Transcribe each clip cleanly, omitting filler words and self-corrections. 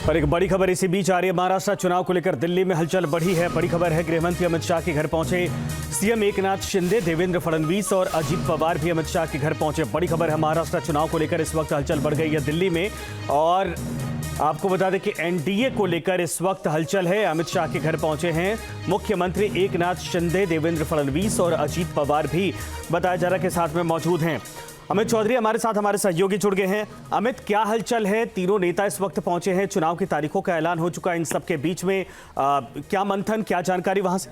और एक बड़ी खबर इसी बीच आ रही है। महाराष्ट्र चुनाव को लेकर दिल्ली में हलचल बढ़ी है। बड़ी खबर है, गृहमंत्री अमित शाह के घर पहुंचे सीएम एकनाथ शिंदे, देवेंद्र फडणवीस और अजीत पवार भी अमित शाह के घर पहुंचे। बड़ी खबर है, महाराष्ट्र चुनाव को लेकर इस वक्त हलचल बढ़ गई है दिल्ली में। और आपको बता दें कि एनडीए को लेकर इस वक्त हलचल है। अमित शाह के घर पहुंचे हैं मुख्यमंत्री एकनाथ शिंदे, देवेंद्र फडणवीस और अजीत पवार भी बताया जा रहा है कि साथ में मौजूद हैं। अमित चौधरी हमारे साथ, हमारे सहयोगी जुड़ गए हैं। अमित, क्या हलचल है? तीनों नेता इस वक्त पहुंचे हैं, चुनाव की तारीखों का ऐलान हो चुका है। इन सबके बीच में क्या मंथन, क्या जानकारी वहां से?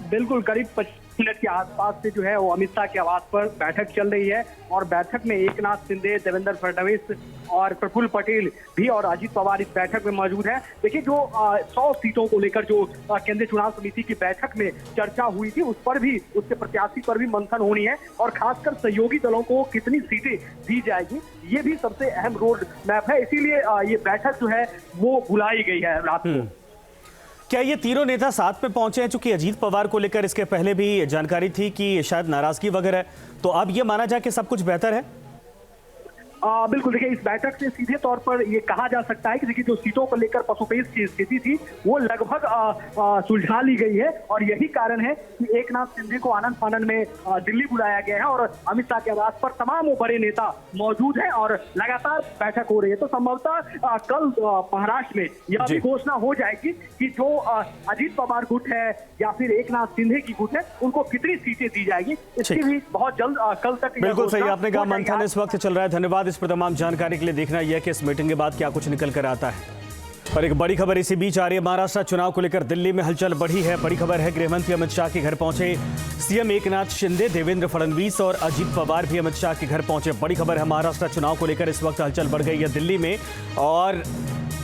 बिल्कुल, करीब 25 मिनट के आसपास से जो है वो अमित शाह के आवास पर बैठक चल रही है और बैठक में एकनाथ शिंदे, देवेंद्र फडणवीस और प्रफुल्ल पटेल भी और अजीत पवार इस बैठक में मौजूद है। देखिए, जो 100 सीटों को लेकर जो केंद्रीय चुनाव समिति की बैठक में चर्चा हुई थी, उस पर भी, उसके प्रत्याशी पर भी मंथन होनी है और खासकर सहयोगी दलों को कितनी सीटें दी जाएगी, ये भी सबसे अहम रोड मैप है। इसीलिए ये बैठक जो है वो बुलाई गई है रात को। क्या ये तीनों नेता साथ में पहुंचे हैं? चूंकि अजीत पवार को लेकर इसके पहले भी जानकारी थी कि शायद नाराजगी वगैरह, तो अब ये माना जाए कि सब कुछ बेहतर है? बिल्कुल, देखिए, इस बैठक से सीधे तौर पर ये कहा जा सकता है कि देखिए, जो सीटों को लेकर पसोपेश की स्थिति थी वो लगभग सुलझा ली गई है और यही कारण है कि एकनाथ शिंदे को आनंद फानन में दिल्ली बुलाया गया है और अमित शाह के आवास पर तमाम वो बड़े नेता मौजूद हैं और लगातार बैठक हो रही है। तो संभवतः कल महाराष्ट्र में यह भी घोषणा हो जाएगी कि जो अजीत पवार गुट है या फिर एकनाथ शिंदे की गुट है, उनको कितनी सीटें दी जाएगी, इसकी भी बहुत जल्द कल तक। बिल्कुल सही आपने कहा, मंथन इस वक्त चल रहा है। धन्यवाद इस पर तमाम जानकारी के लिए। देखना यह है कि इस मीटिंग के बाद क्या कुछ निकल कर आता है। और एक बड़ी खबर इसी बीच आ रही है। महाराष्ट्र चुनाव को लेकर दिल्ली में हलचल बढ़ी है। बड़ी खबर है, गृहमंत्री अमित शाह के घर पहुंचे सीएम एकनाथ शिंदे, देवेंद्र फडणवीस और अजीत पवार भी अमित शाह के घर पहुंचे। बड़ी खबर है, महाराष्ट्र चुनाव को लेकर इस वक्त हलचल बढ़ गई है दिल्ली में। और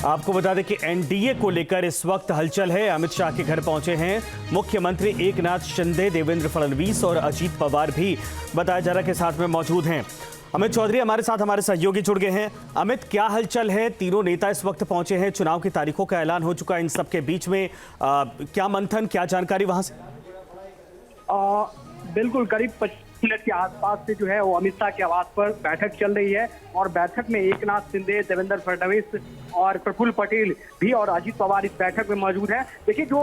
आपको बता दें कि एनडीए को लेकर इस वक्त हलचल है। अमित शाह के घर पहुंचे हैं मुख्यमंत्री एकनाथ शिंदे, देवेंद्र फडणवीस और अजीत पवार भी बताया जा रहा है कि साथ में मौजूद हैं। अमित चौधरी हमारे साथ, हमारे सहयोगी जुड़ गए हैं। अमित, क्या हलचल है? तीनों नेता इस वक्त पहुंचे हैं, चुनाव की तारीखों का ऐलान हो चुका है। इन सबके बीच में क्या मंथन, क्या जानकारी वहां से? बिल्कुल, करीब 25 मिनट के आसपास से जो है वो अमित शाह के आवास पर बैठक चल रही है और बैठक में एकनाथ शिंदे, देवेंद्र फडणवीस और प्रफुल्ल पटेल भी और अजीत पवार इस बैठक में मौजूद है। देखिए, जो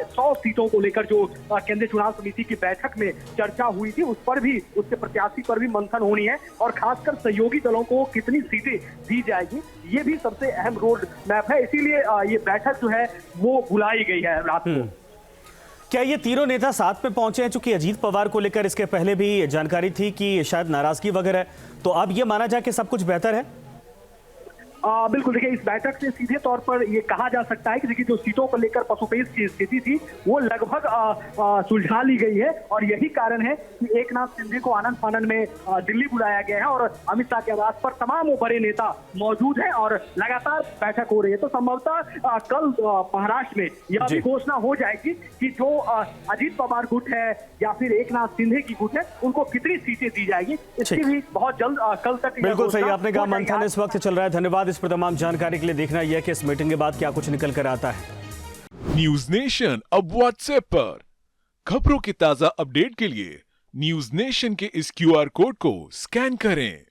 100 सीटों को लेकर जो केंद्रीय चुनाव समिति की बैठक में चर्चा हुई थी, उस पर भी, उसके प्रत्याशी पर भी मंथन होनी है और खासकर सहयोगी दलों को कितनी सीटें दी जाएगी, ये भी सबसे अहम रोड मैप है। इसीलिए ये बैठक जो है वो बुलाई गई है रात को। क्या ये तीनों नेता साथ में पहुंचे हैं? चूंकि अजीत पवार को लेकर इसके पहले भी जानकारी थी कि शायद नाराजगी वगैरह, तो अब ये माना जाए कि सब कुछ बेहतर है? बिल्कुल, देखिए, इस बैठक से सीधे तौर पर ये कहा जा सकता है कि देखिए, जो सीटों को लेकर पसोपेश की स्थिति थी वो लगभग सुलझा ली गई है और यही कारण है कि एकनाथ शिंदे को आनंद फानन में दिल्ली बुलाया गया है और अमित शाह के आवास पर तमाम वो बड़े नेता मौजूद हैं और लगातार बैठक हो रही है। तो संभवतः कल महाराष्ट्र में यह भी घोषणा हो जाएगी कि जो अजीत पवार गुट है या फिर एकनाथ शिंदे की गुट है, उनको कितनी सीटें दी जाएगी, इसकी भी बहुत जल्द कल तक। बिल्कुल सही आपने कहा, मंथन इस वक्त चल रहा है। धन्यवाद इस पर तमाम जानकारी के लिए। देखना यह है कि इस मीटिंग के बाद क्या कुछ निकल कर आता है। न्यूज नेशन अब व्हाट्सएप पर खबरों की ताजा अपडेट के लिए न्यूज नेशन के इस QR कोड को स्कैन करें।